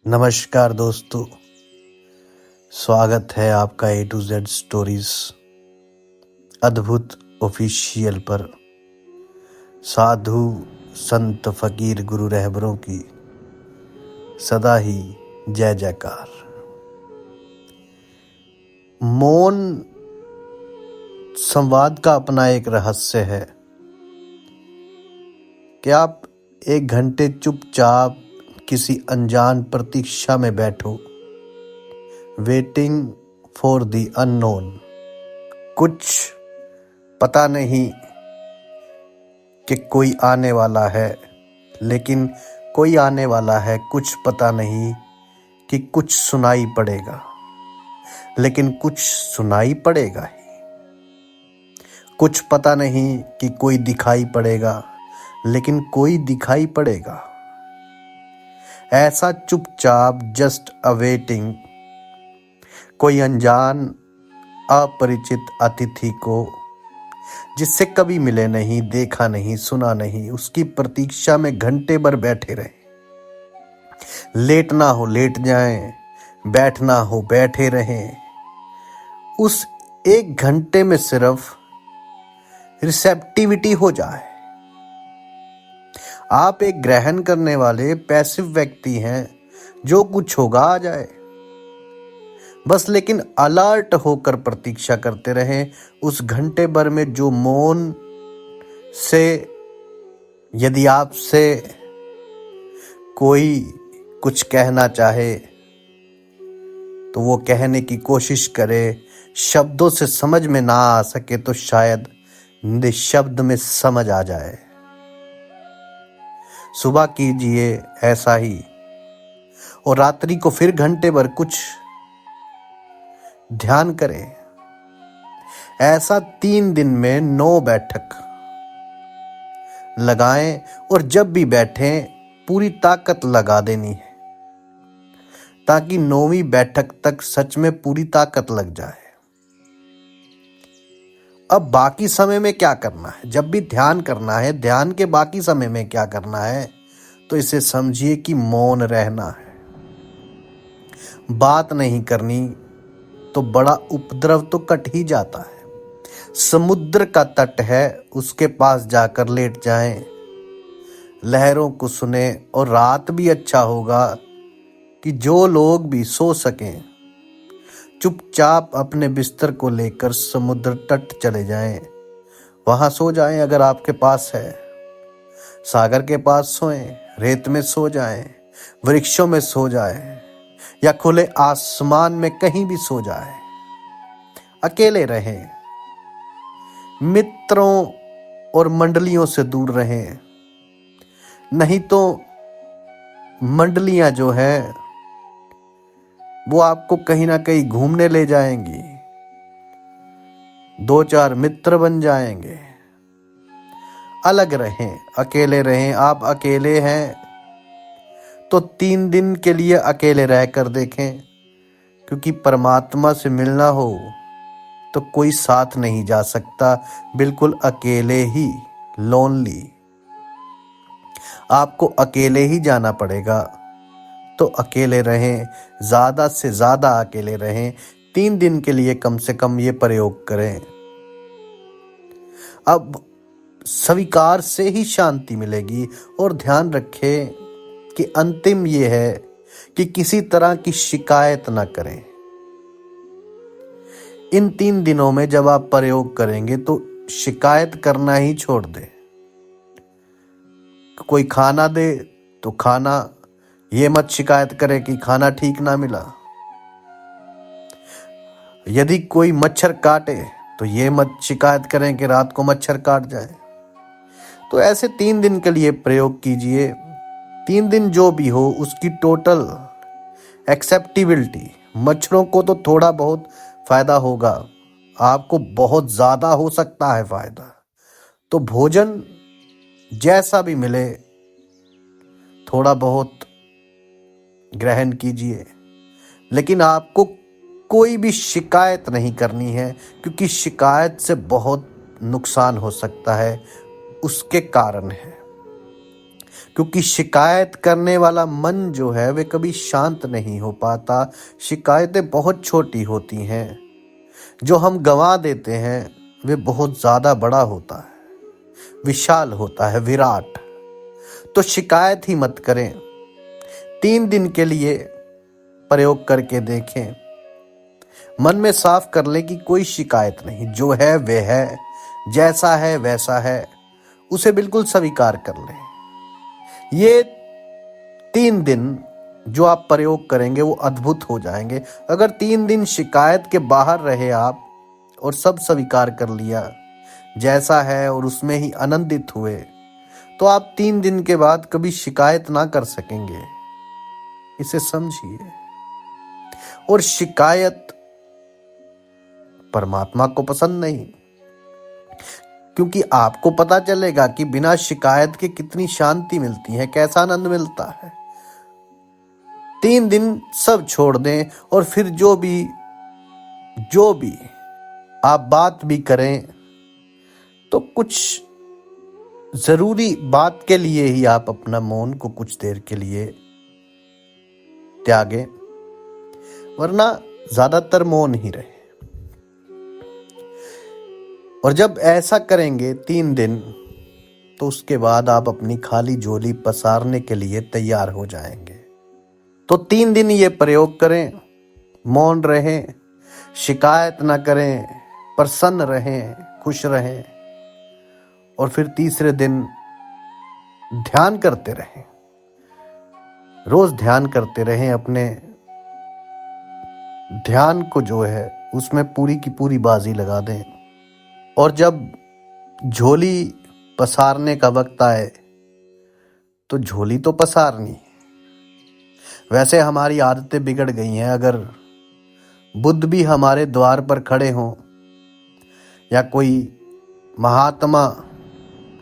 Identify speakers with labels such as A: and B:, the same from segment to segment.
A: नमस्कार दोस्तों, स्वागत है आपका A to Z स्टोरीज अद्भुत ऑफिशियल पर। साधु संत फकीर गुरु रहबरों की सदा ही जय जयकार। मौन संवाद का अपना एक रहस्य है कि आप 1 घंटे चुपचाप किसी अनजान प्रतीक्षा में बैठो, वेटिंग फॉर द अननोन। कुछ पता नहीं कि कोई आने वाला है, लेकिन कोई आने वाला है। कुछ पता नहीं कि कुछ सुनाई पड़ेगा, लेकिन कुछ सुनाई पड़ेगा ही। कुछ पता नहीं कि कोई दिखाई पड़ेगा, लेकिन कोई दिखाई पड़ेगा। ऐसा चुपचाप जस्ट अवेटिंग कोई अनजान अपरिचित अतिथि को, जिससे कभी मिले नहीं, देखा नहीं, सुना नहीं, उसकी प्रतीक्षा में घंटे भर बैठे रहे। लेटना हो लेट जाएं, बैठना हो बैठे रहें। उस 1 घंटे में सिर्फ रिसेप्टिविटी हो जाए। आप एक ग्रहण करने वाले पैसिव व्यक्ति हैं, जो कुछ होगा आ जाए बस, लेकिन अलर्ट होकर प्रतीक्षा करते रहें। उस घंटे भर में जो मौन से, यदि आपसे कोई कुछ कहना चाहे तो वो कहने की कोशिश करे। शब्दों से समझ में ना आ सके तो शायद निःशब्द में समझ आ जाए। सुबह कीजिए ऐसा ही, और रात्रि को फिर घंटे भर कुछ ध्यान करें। ऐसा 3 दिन में 9 बैठक लगाएं, और जब भी बैठें पूरी ताकत लगा देनी है, ताकि 9वीं बैठक तक सच में पूरी ताकत लग जाए। अब बाकी समय में क्या करना है? जब भी ध्यान करना है, ध्यान के बाकी समय में क्या करना है, तो इसे समझिए कि मौन रहना है। बात नहीं करनी तो बड़ा उपद्रव तो कट ही जाता है। समुद्र का तट है, उसके पास जाकर लेट जाएं, लहरों को सुने, और रात भी अच्छा होगा कि जो लोग भी सो सकें, चुपचाप अपने बिस्तर को लेकर समुद्र तट चले जाएं, वहां सो जाएं। अगर आपके पास है, सागर के पास सोएं, रेत में सो जाएं, वृक्षों में सो जाएं, या खुले आसमान में कहीं भी सो जाएं। अकेले रहें, मित्रों और मंडलियों से दूर रहें, नहीं तो मंडलियां जो है वो आपको कहीं ना कहीं घूमने ले जाएंगी। 2-4 मित्र बन जाएंगे। अलग रहें, अकेले रहें। आप अकेले हैं तो 3 दिन के लिए अकेले रहकर देखें, क्योंकि परमात्मा से मिलना हो तो कोई साथ नहीं जा सकता, बिल्कुल अकेले ही, लोनली। आपको अकेले ही जाना पड़ेगा, तो अकेले रहें, ज्यादा से ज्यादा अकेले रहें। 3 दिन के लिए कम से कम ये प्रयोग करें। अब स्वीकार से ही शांति मिलेगी। और ध्यान रखें कि अंतिम ये है कि किसी तरह की शिकायत ना करें। इन 3 दिनों में जब आप प्रयोग करेंगे तो शिकायत करना ही छोड़ दें। कोई खाना दे तो खाना, ये मत शिकायत करें कि खाना ठीक ना मिला। यदि कोई मच्छर काटे तो ये मत शिकायत करें कि रात को मच्छर काट जाए। तो ऐसे 3 दिन के लिए प्रयोग कीजिए। 3 दिन जो भी हो उसकी टोटल एक्सेप्टेबिलिटी। मच्छरों को तो थोड़ा बहुत फायदा होगा, आपको बहुत ज्यादा हो सकता है फायदा। तो भोजन जैसा भी मिले थोड़ा बहुत ग्रहण कीजिए, लेकिन आपको कोई भी शिकायत नहीं करनी है, क्योंकि शिकायत से बहुत नुकसान हो सकता है। उसके कारण है क्योंकि शिकायत करने वाला मन जो है वे कभी शांत नहीं हो पाता। शिकायतें बहुत छोटी होती हैं, जो हम गंवा देते हैं वे बहुत ज्यादा बड़ा होता है, विशाल होता है, विराट। तो शिकायत ही मत करें। 3 दिन के लिए प्रयोग करके देखें। मन में साफ कर ले कि कोई शिकायत नहीं, जो है वे है, जैसा है वैसा है, उसे बिल्कुल स्वीकार कर लें। ये 3 दिन जो आप प्रयोग करेंगे वो अद्भुत हो जाएंगे। अगर 3 दिन शिकायत के बाहर रहे आप और सब स्वीकार कर लिया जैसा है और उसमें ही आनंदित हुए, तो आप 3 दिन के बाद कभी शिकायत ना कर सकेंगे। इसे समझिए। और शिकायत परमात्मा को पसंद नहीं, क्योंकि आपको पता चलेगा कि बिना शिकायत के कितनी शांति मिलती है, कैसा आनंद मिलता है। 3 दिन सब छोड़ दें और फिर जो भी आप बात भी करें तो कुछ जरूरी बात के लिए ही आप अपना मौन को कुछ देर के लिए त्यागें, वरना ज्यादातर मौन ही रहे। और जब ऐसा करेंगे 3 दिन, तो उसके बाद आप अपनी खाली झोली पसारने के लिए तैयार हो जाएंगे। तो 3 दिन ये प्रयोग करें, मौन रहें, शिकायत ना करें, प्रसन्न रहें, खुश रहें। और फिर तीसरे दिन ध्यान करते रहें, रोज ध्यान करते रहें। अपने ध्यान को जो है उसमें पूरी की पूरी बाजी लगा दें। और जब झोली पसारने का वक्त आए तो झोली तो पसारनी। वैसे हमारी आदतें बिगड़ गई हैं। अगर बुद्ध भी हमारे द्वार पर खड़े हों या कोई महात्मा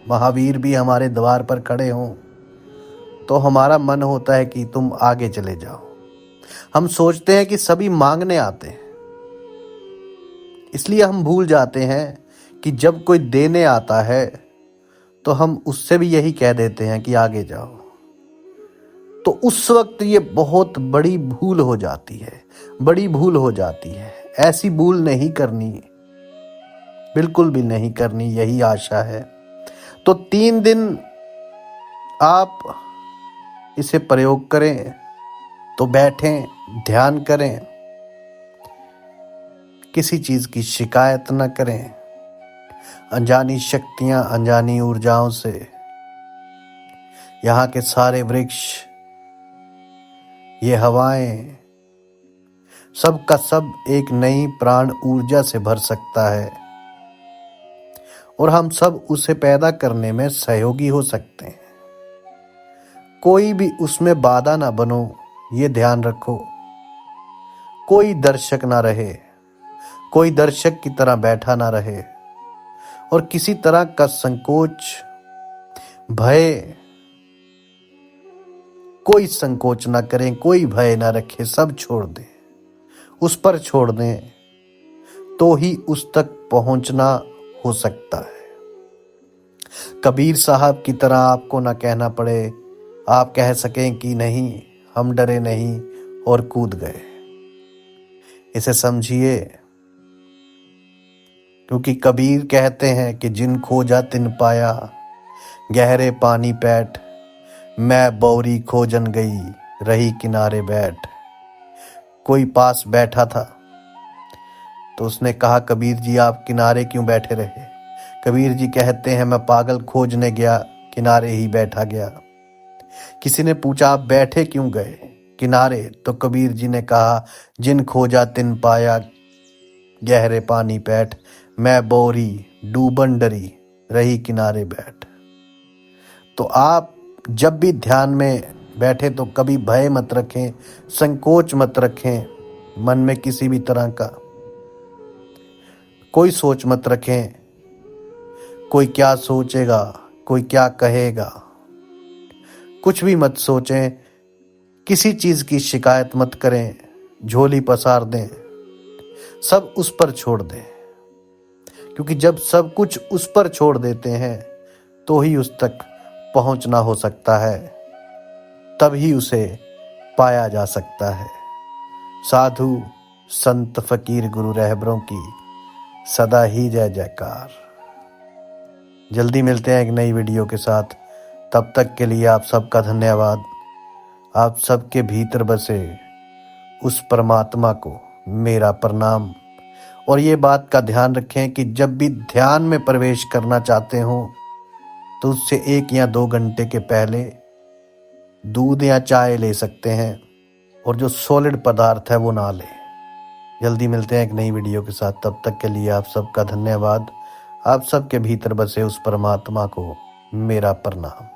A: महावीर भी हमारे द्वार पर खड़े हों, तो हमारा मन होता है कि तुम आगे चले जाओ। हम सोचते हैं कि सभी मांगने आते हैं, इसलिए हम भूल जाते हैं कि जब कोई देने आता है तो हम उससे भी यही कह देते हैं कि आगे जाओ। तो उस वक्त ये बहुत बड़ी भूल हो जाती है, बड़ी भूल हो जाती है। ऐसी भूल नहीं करनी, बिल्कुल भी नहीं करनी, यही आशा है। तो 3 दिन आप इसे प्रयोग करें। तो बैठें, ध्यान करें, किसी चीज की शिकायत न करें। अनजानी शक्तियां, अनजानी ऊर्जाओं से यहाँ के सारे वृक्ष, ये हवाएं, सब का सब एक नई प्राण ऊर्जा से भर सकता है और हम सब उसे पैदा करने में सहयोगी हो सकते हैं। कोई भी उसमें बाधा ना बनो, ये ध्यान रखो। कोई दर्शक ना रहे, कोई दर्शक की तरह बैठा ना रहे और किसी तरह का संकोच, भय, कोई संकोच ना करें, कोई भय ना रखे, सब छोड़ दें, उस पर छोड़ दें, तो ही उस तक पहुंचना हो सकता है। कबीर साहब की तरह आपको ना कहना पड़े, आप कह सकें कि नहीं, हम डरे नहीं और कूद गए। इसे समझिए, क्योंकि कबीर कहते हैं कि जिन खोजा तिन पाया, गहरे पानी पैठ, मैं बौरी खोजन गई, रही किनारे बैठ। कोई पास बैठा था तो उसने कहा, कबीर जी आप किनारे क्यों बैठे रहे? कबीर जी कहते हैं, मैं पागल खोजने गया, किनारे ही बैठा गया। किसी ने पूछा, आप बैठे क्यों गए किनारे? तो कबीर जी ने कहा, जिन खोजा तिन पाया, गहरे पानी पैठ, मैं बोरी डूबन डरी, रही किनारे बैठ। तो आप जब भी ध्यान में बैठे तो कभी भय मत रखें, संकोच मत रखें, मन में किसी भी तरह का कोई सोच मत रखें, कोई क्या सोचेगा, कोई क्या कहेगा, कुछ भी मत सोचें। किसी चीज की शिकायत मत करें, झोली पसार दें, सब उस पर छोड़ दें। क्योंकि जब सब कुछ उस पर छोड़ देते हैं तो ही उस तक पहुंचना हो सकता है, तभी उसे पाया जा सकता है। साधु संत फकीर गुरु रहबरों की सदा ही जय जयकार। जल्दी मिलते हैं एक नई वीडियो के साथ। तब तक के लिए आप सबका धन्यवाद। आप सबके भीतर बसे उस परमात्मा को मेरा प्रणाम। और ये बात का ध्यान रखें कि जब भी ध्यान में प्रवेश करना चाहते हो तो उससे 1 या 2 घंटे के पहले दूध या चाय ले सकते हैं, और जो सॉलिड पदार्थ है वो ना लें। जल्दी मिलते हैं एक नई वीडियो के साथ। तब तक के लिए आप सबका धन्यवाद। आप सबके भीतर बसे उस परमात्मा को मेरा प्रणाम।